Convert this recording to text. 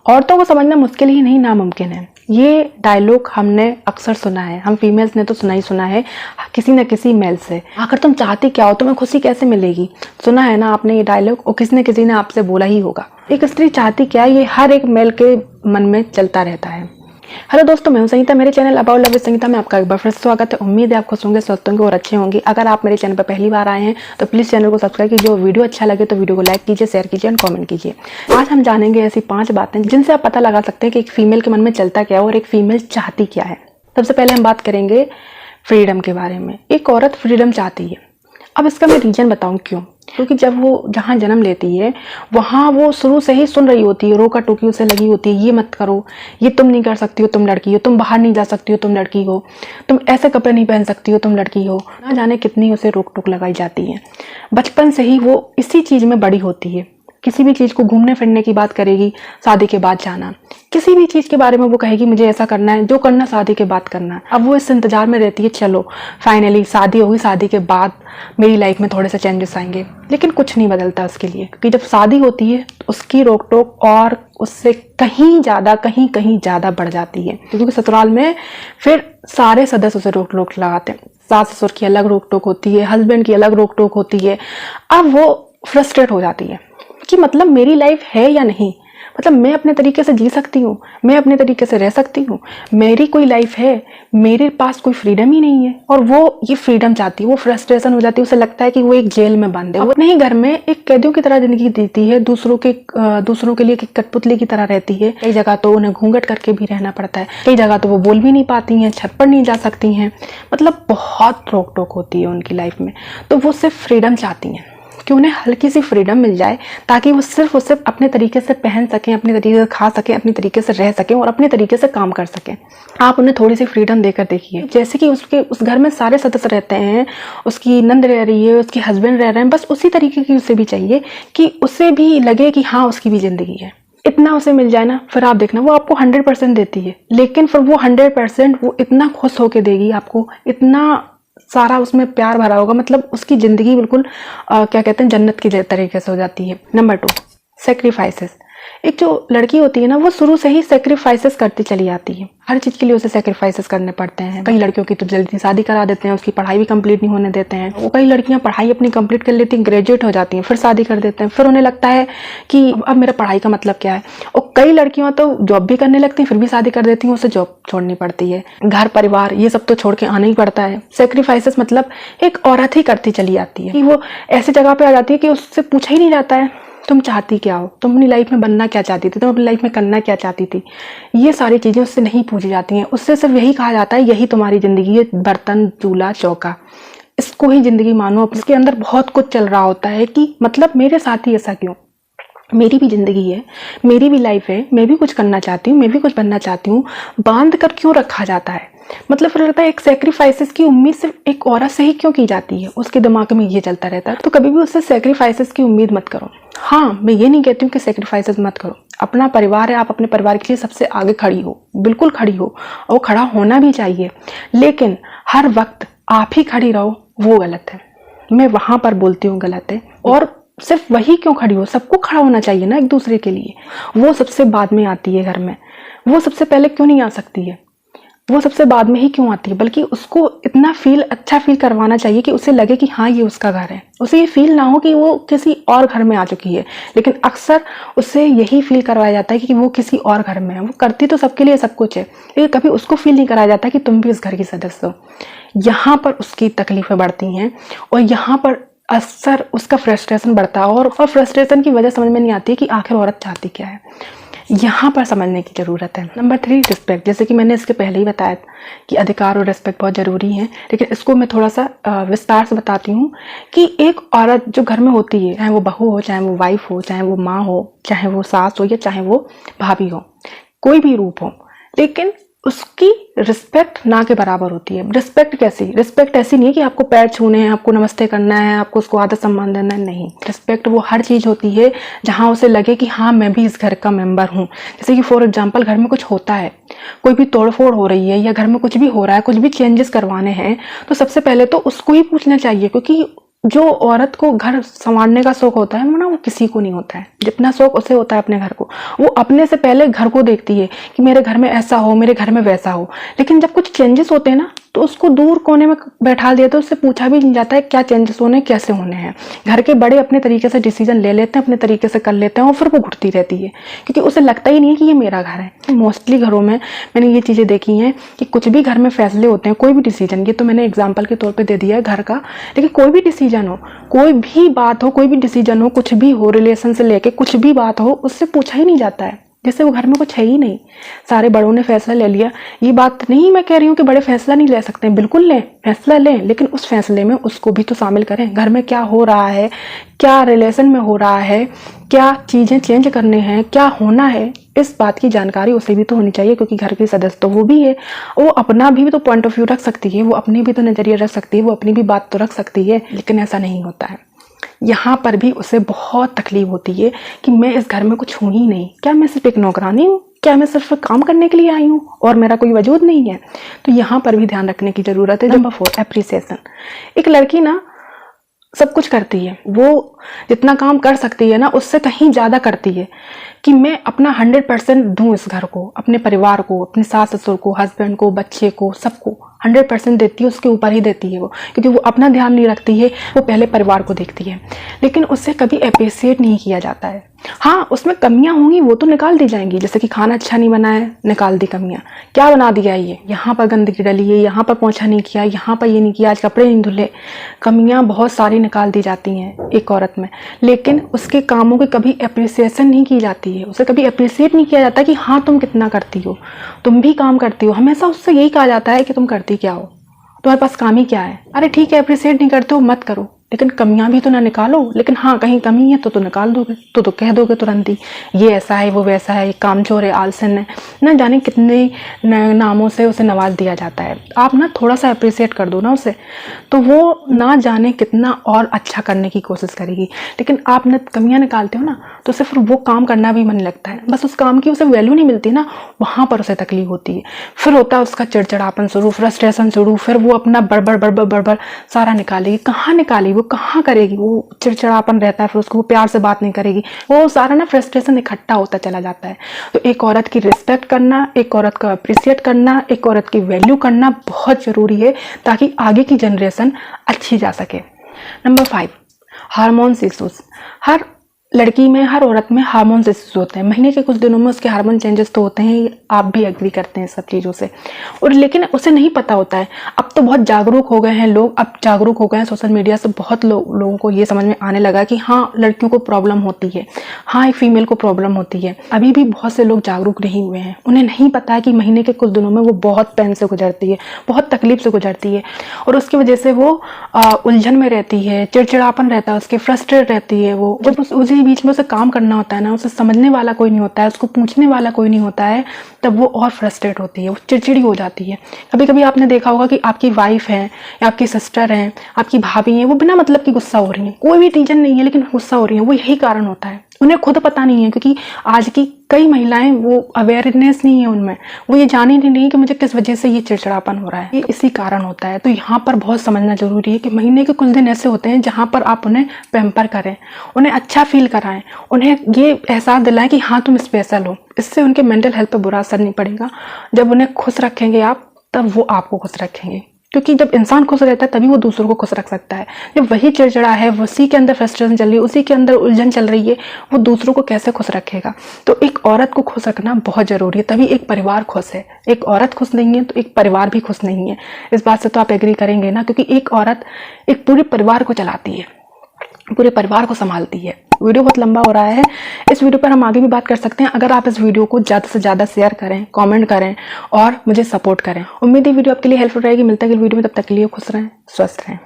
औरतों को समझना मुश्किल ही नहीं नामुमकिन है। ये डायलॉग हमने अक्सर सुना है, हम फीमेल्स ने तो सुना ही सुना है किसी न किसी मेल से। आखिर तुम चाहती क्या हो, तुम्हें खुशी कैसे मिलेगी, सुना है ना आपने ये डायलॉग, और किसी न किसी ने आपसे बोला ही होगा। एक स्त्री चाहती क्या, ये हर एक मेल के मन में चलता रहता है। हेलो दोस्तों, मैं हूं संगीता, मेरे channel about love with Sangeeta में आपका एक बार फिर स्वागत है। उम्मीद है आप खुश होंगे, स्वस्थ होंगे और अच्छे होंगे। अगर आप मेरे चैनल पर पहली बार आए हैं तो प्लीज़ चैनल को सब्सक्राइब कीजिए और वीडियो अच्छा लगे तो वीडियो को लाइक कीजिए, शेयर कीजिए और कमेंट कीजिए। आज हम जानेंगे ऐसी 5 बातें जिनसे आप पता लगा सकते हैं कि एक फीमेल के मन में चलता क्या है और एक फीमेल चाहती क्या है। सबसे पहले हम बात करेंगे फ्रीडम के बारे में। एक औरत फ्रीडम चाहती है। अब इसका मैं रीजन बताऊं क्यों। क्योंकि जब वो जहाँ जन्म लेती है वहाँ वो शुरू से ही सुन रही होती है, रोका टोकी उसे लगी होती है, ये मत करो, ये तुम नहीं कर सकती हो, तुम लड़की हो, तुम बाहर नहीं जा सकती हो, तुम लड़की हो, तुम ऐसे कपड़े नहीं पहन सकती हो, तुम लड़की हो। ना जाने कितनी उसे रोक टोक लगाई जाती है। बचपन से ही वो इसी चीज़ में बड़ी होती है। किसी भी चीज़ को, घूमने फिरने की बात करेगी, शादी के बाद जाना, किसी भी चीज़ के बारे में वो कहेगी मुझे ऐसा करना है, जो करना शादी के बाद करना है। अब वो इस इंतजार में रहती है, चलो फाइनली शादी होगी, शादी के बाद मेरी लाइफ में थोड़े से चेंजेस आएंगे। लेकिन कुछ नहीं बदलता उसके लिए, क्योंकि जब शादी होती है तो उसकी रोक टोक और उससे कहीं ज़्यादा बढ़ जाती है। क्योंकि ससुराल में फिर सारे सदस्य उसे रोक टोक लगाते हैं। सास ससुर की अलग रोक टोक होती है, हस्बैंड की अलग रोक टोक होती है। अब वो फ्रस्ट्रेट हो जाती है कि मतलब मेरी लाइफ है या नहीं, मतलब मैं अपने तरीके से जी सकती हूँ, मैं अपने तरीके से रह सकती हूँ, मेरी कोई लाइफ है, मेरे पास कोई फ्रीडम ही नहीं है। और वो ये फ्रीडम चाहती है, वो फ्रस्ट्रेशन हो जाती है, उसे लगता है कि वो एक जेल में बंद है। वो अपने ही घर में एक कैदियों की तरह जिंदगी जीती है, दूसरों के लिए एक कठपुतली की तरह रहती है। कई जगह तो उन्हें घूंघट करके भी रहना पड़ता है, कई जगह तो वो बोल भी नहीं पाती हैं, छत पर नहीं जा सकती हैं, मतलब बहुत रोक टोक होती है उनकी लाइफ में। तो वो सिर्फ फ्रीडम चाहती हैं कि उन्हें हल्की सी फ्रीडम मिल जाए, ताकि वो सिर्फ अपने तरीके से पहन सकें, अपने तरीके से खा सकें, अपने तरीके से रह सकें और अपने तरीके से काम कर सकें। आप उन्हें थोड़ी सी फ्रीडम देकर देखिए। जैसे कि उस घर में सारे सदस्य रहते हैं, उसकी नंद रह रही है, उसके हस्बैंड रह रहे हैं, बस उसी तरीके की उसे भी चाहिए कि उसे भी लगे कि हाँ उसकी भी जिंदगी है। इतना उसे मिल जाए ना, फिर आप देखना वो आपको 100% देती है। लेकिन फिर वो 100% वो इतना खुश होकर देगी आपको, इतना सारा उसमें प्यार भरा होगा, मतलब उसकी ज़िंदगी बिल्कुल क्या कहते हैं, जन्नत की तरीके से हो जाती है। Number 2, sacrifices. एक जो लड़की होती है ना, वो शुरू से ही सेक्रीफाइसेस करती चली आती है। हर चीज़ के लिए उसे सेक्रीफाइसेस करने पड़ते हैं। कई लड़कियों की तो जल्दी शादी करा देते हैं, उसकी पढ़ाई भी कंप्लीट नहीं होने देते हैं। वो कई लड़कियां पढ़ाई अपनी कंप्लीट कर लेती हैं, ग्रेजुएट हो जाती हैं, फिर शादी कर देते हैं, फिर उन्हें लगता है कि अब मेरा पढ़ाई का मतलब क्या है। और कई लड़कियां तो जॉब भी करने लगती हैं, फिर भी शादी कर देती हैं, उसे जॉब छोड़नी पड़ती है, घर परिवार ये सब तो छोड़ के आना ही पड़ता है। सेक्रीफाइसेस मतलब एक औरत ही करती चली आती है कि वो ऐसी जगह पे आ जाती है कि उससे पूछा ही नहीं जाता है तुम चाहती क्या हो, तुम अपनी लाइफ में बनना क्या चाहती थी, तुम अपनी लाइफ में करना क्या चाहती थी। ये सारी चीज़ें उससे नहीं पूछी जाती हैं। उससे सिर्फ यही कहा जाता है यही तुम्हारी ज़िंदगी है, बर्तन चूल्हा चौका, इसको ही ज़िंदगी मानो। इसके अंदर बहुत कुछ चल रहा होता है कि मतलब मेरे साथ ही ऐसा क्यों, मेरी भी ज़िंदगी है, मेरी भी लाइफ है, मैं भी कुछ करना चाहती हूँ, मैं भी कुछ बनना चाहती हूँ, बांध कर क्यों रखा जाता है। मतलब फिर लगता है एक सेक्रीफाइसेस की उम्मीद सिर्फ एक औरत से ही क्यों की जाती है, उसके दिमाग में ये चलता रहता है। तो कभी भी उससे सेक्रीफाइसेस की उम्मीद मत करो। हाँ, मैं ये नहीं कहती हूँ कि सेक्रीफाइसेस मत करो, अपना परिवार है, आप अपने परिवार के लिए सबसे आगे खड़ी हो, बिल्कुल खड़ी हो, और खड़ा होना भी चाहिए। लेकिन हर वक्त आप ही खड़ी रहो, वो गलत है। मैं वहाँ पर बोलती हूँ गलत है। और सिर्फ वही क्यों खड़ी हो, सबको खड़ा होना चाहिए ना एक दूसरे के लिए। वो सबसे बाद में आती है घर में, वो सबसे पहले क्यों नहीं आ सकती है, वो सबसे बाद में ही क्यों आती है। बल्कि उसको इतना अच्छा फील करवाना चाहिए कि उसे लगे कि हाँ ये उसका घर है। उसे ये फील ना हो कि वो किसी और घर में आ चुकी है। लेकिन अक्सर उसे यही फील करवाया जाता है कि वो किसी और घर में है। वो करती तो सबके लिए सब कुछ है, लेकिन कभी उसको फील नहीं कराया जाता कि तुम भी इस घर की सदस्य हो। यहाँ पर उसकी तकलीफें बढ़ती हैं और यहाँ पर अक्सर उसका फ्रस्ट्रेशन बढ़ता है। और फ्रस्ट्रेशन की वजह समझ में नहीं आती है कि आखिर औरत चाहती क्या है। यहाँ पर समझने की ज़रूरत है। Number 3, respect. जैसे कि मैंने इसके पहले ही बताया कि अधिकार और रिस्पेक्ट बहुत ज़रूरी है, लेकिन इसको मैं थोड़ा सा विस्तार से बताती हूँ कि एक औरत जो घर में होती है, चाहे वो बहू हो, चाहे वो वाइफ हो, चाहे वो माँ हो, चाहे वो सास हो, या चाहे वो भाभी हो, कोई भी रूप हो, लेकिन उसकी रिस्पेक्ट ना के बराबर होती है। रिस्पेक्ट कैसी? रिस्पेक्ट ऐसी नहीं है कि आपको पैर छूने हैं, आपको नमस्ते करना है, आपको उसको आदर सम्मान देना है, नहीं। रिस्पेक्ट वो हर चीज़ होती है जहाँ उसे लगे कि हाँ मैं भी इस घर का मेंबर हूँ। जैसे कि फॉर एग्जांपल घर में कुछ होता है, कोई भी तोड़फोड़ हो रही है या घर में कुछ भी हो रहा है, कुछ भी चेंजेस करवाने हैं, तो सबसे पहले तो उसको ही पूछना चाहिए, क्योंकि जो औरत को घर संवारने का शौक होता है ना, वो किसी को नहीं होता है। जितना शौक उसे होता है अपने घर को, वो अपने से पहले घर को देखती है कि मेरे घर में ऐसा हो, मेरे घर में वैसा हो। लेकिन जब कुछ चेंजेस होते हैं ना, तो उसको दूर कोने में बैठा दिया, तो उससे पूछा भी नहीं जाता है क्या चेंजेस होने, कैसे होने हैं। घर के बड़े अपने तरीके से डिसीजन ले लेते हैं, अपने तरीके से कर लेते हैं, और फिर वो घुटती रहती है, क्योंकि उसे लगता ही नहीं है कि ये मेरा घर है। मोस्टली घरों में मैंने ये चीज़ें देखी हैं कि कुछ भी घर में फैसले होते हैं, कोई भी डिसीजन, ये तो मैंने एग्जाम्पल के तौर पर दे दिया है घर का, लेकिन कोई भी डिसीजन हो, कोई भी बात हो, कोई भी डिसीजन हो, कुछ भी हो, रिलेशन से लेके कुछ भी बात हो, उससे पूछा ही नहीं जाता है, जैसे वो घर में कुछ है ही नहीं। सारे बड़ों ने फैसला ले लिया। ये बात नहीं मैं कह रही हूँ कि बड़े फैसला नहीं ले सकते हैं, बिल्कुल लें, फैसला लें, लेकिन उस फैसले में उसको भी तो शामिल करें। घर में क्या हो रहा है, क्या रिलेशन में हो रहा है, क्या चीज़ें चेंज करने हैं, क्या होना है, इस बात की जानकारी उसे भी तो होनी चाहिए, क्योंकि घर की सदस्य तो वो भी है। वो अपना भी तो पॉइंट ऑफ व्यू रख सकती है, वो अपनी भी तो नज़रिया रख सकती है, वो अपनी भी बात तो रख सकती है, लेकिन ऐसा नहीं होता है। यहाँ पर भी उसे बहुत तकलीफ होती है कि मैं इस घर में कुछ हूँ ही नहीं, क्या मैं सिर्फ एक नौकरानी हूँ, क्या मैं सिर्फ काम करने के लिए आई हूँ और मेरा कोई वजूद नहीं है। तो यहाँ पर भी ध्यान रखने की ज़रूरत है। Number 4, appreciation. एक लड़की ना सब कुछ करती है, वो जितना काम कर सकती है ना, उससे कहीं ज़्यादा करती है कि मैं अपना 100% दूँ इस घर को, अपने परिवार को, अपने सास ससुर को, हस्बैंड को, बच्चे को, सबको 100% देती है, उसके ऊपर ही देती है वो, क्योंकि वो अपना ध्यान नहीं रखती है, वो पहले परिवार को देखती है। लेकिन उससे कभी अप्रिशिएट नहीं किया जाता है। हाँ, उसमें कमियां होंगी, वो तो निकाल दी जाएंगी, जैसे कि खाना अच्छा नहीं बना है, निकाल दी कमियां, क्या बना दिया ये, यहाँ पर गंदगी डली है, यहाँ पर पोंछा नहीं किया, यहाँ पर ये नहीं किया, आज कपड़े नहीं धुले, कमियां बहुत सारी निकाल दी जाती हैं एक औरत में। लेकिन उसके कामों की कभी अप्रिसिएशन नहीं की जाती है, उसे कभी अप्रिशिएट नहीं किया जाता कि हाँ तुम कितना करती हो, तुम भी काम करती हो। हमेशा उससे यही कहा जाता है कि तुम करती क्या हो, तुम्हारे पास काम ही क्या है। अरे ठीक है, अप्रिशिएट नहीं करते हो मत करो, लेकिन कमियां भी तो ना निकालो। लेकिन हाँ, कहीं कमी है तो निकाल दोगे, तो कह दोगे तुरंत ही, ये ऐसा है, वो वैसा है, ये कामचोर है, आलसन है, ना जाने कितने नामों से उसे नवाज दिया जाता है। आप ना थोड़ा सा अप्रिशिएट कर दो ना उसे, तो वो ना जाने कितना और अच्छा करने की कोशिश करेगी। लेकिन आप न कमियां निकालते हो ना, तो सिर्फ वो काम करना भी मन लगता है, बस उस काम की उसे वैल्यू नहीं मिलती ना, वहाँ पर उसे तकलीफ होती है। फिर होता है उसका चिड़चिड़ापन शुरू, फ्रस्ट्रेशन शुरू, फिर वो अपना बड़बड़ सारा निकालेगी। कहाँ निकालेगी, वो कहाँ करेगी, वो चिड़चिड़ापन रहता है, फिर उसको वो प्यार से बात नहीं करेगी, वो सारा ना फ्रस्ट्रेशन इकट्ठा होता चला जाता है। तो एक औरत की रिस्पेक्ट करना, एक औरत को अप्रिशिएट करना, एक औरत की वैल्यू करना बहुत ज़रूरी है, ताकि आगे की जनरेशन अच्छी जा सके। Number 5, hormones issues. हर लड़की में, हर औरत में हार्मोन्स इश्यूज होते हैं। महीने के कुछ दिनों में उसके हार्मोन चेंजेस तो होते हैं, आप भी एग्री करते हैं सब चीज़ों से, और लेकिन उसे नहीं पता होता है। अब तो बहुत जागरूक हो गए हैं लोग, अब जागरूक हो गए हैं सोशल मीडिया से, बहुत लोगों को ये समझ में आने लगा कि हाँ लड़कियों को प्रॉब्लम होती है, हाँ एक फीमेल को प्रॉब्लम होती है। अभी भी बहुत से लोग जागरूक नहीं हुए हैं, उन्हें नहीं पता है कि महीने के कुछ दिनों में वो बहुत पेन से गुजरती है, बहुत तकलीफ से गुजरती है, और उसकी वजह से वो उलझन में रहती है, चिड़चिड़ापन रहता है उसके, फ्रस्ट्रेट रहती है वो। जब उसी बीच में उसे काम करना होता है ना, उसे समझने वाला कोई नहीं होता है, उसको पूछने वाला कोई नहीं होता है, तब वो और फ्रस्ट्रेट होती है, वो चिड़चिड़ी हो जाती है। कभी कभी आपने देखा होगा कि आपकी वाइफ है या आपकी सिस्टर है, आपकी भाभी है, वो बिना मतलब की गुस्सा हो रही है, कोई भी रीजन नहीं है लेकिन गुस्सा हो रही है, वो यही कारण होता है, उन्हें खुद पता नहीं है, क्योंकि आज की कई महिलाएं, वो अवेयरनेस नहीं है उनमें, वो ये जान ही नहीं कि मुझे किस वजह से ये चिड़चिड़ापन हो रहा है, ये इसी कारण होता है। तो यहाँ पर बहुत समझना जरूरी है कि महीने के कुछ दिन ऐसे होते हैं जहाँ पर आप उन्हें पैम्पर करें, उन्हें अच्छा फील कराएं, उन्हें ये एहसास दिलाएं कि हाँ तुम स्पेशल हो। इससे उनके मेंटल हेल्थ पर बुरा असर नहीं पड़ेगा। जब उन्हें खुश रखेंगे आप, तब वो आपको खुश रखेंगे, क्योंकि जब इंसान खुश रहता है तभी वो दूसरों को खुश रख सकता है। जब वही चिड़चिड़ा है, उसी के अंदर फ्रस्ट्रेशन चल रही है, उसी के अंदर उलझन चल रही है, वो दूसरों को कैसे खुश रखेगा। तो एक औरत को खुश रखना बहुत जरूरी है, तभी एक परिवार खुश है। एक औरत खुश नहीं है तो एक परिवार भी खुश नहीं है। इस बात से तो आप एग्री करेंगे ना, क्योंकि एक औरत एक पूरे परिवार को चलाती है, पूरे परिवार को संभालती है। वीडियो बहुत लंबा हो रहा है, इस वीडियो पर हम आगे भी बात कर सकते हैं, अगर आप इस वीडियो को ज़्यादा से ज़्यादा शेयर करें, कमेंट करें और मुझे सपोर्ट करें। उम्मीद है वीडियो आपके लिए हेल्पफुल रहेगी। मिलता है अगली वीडियो में, तब तक के लिए खुश रहें, स्वस्थ रहें।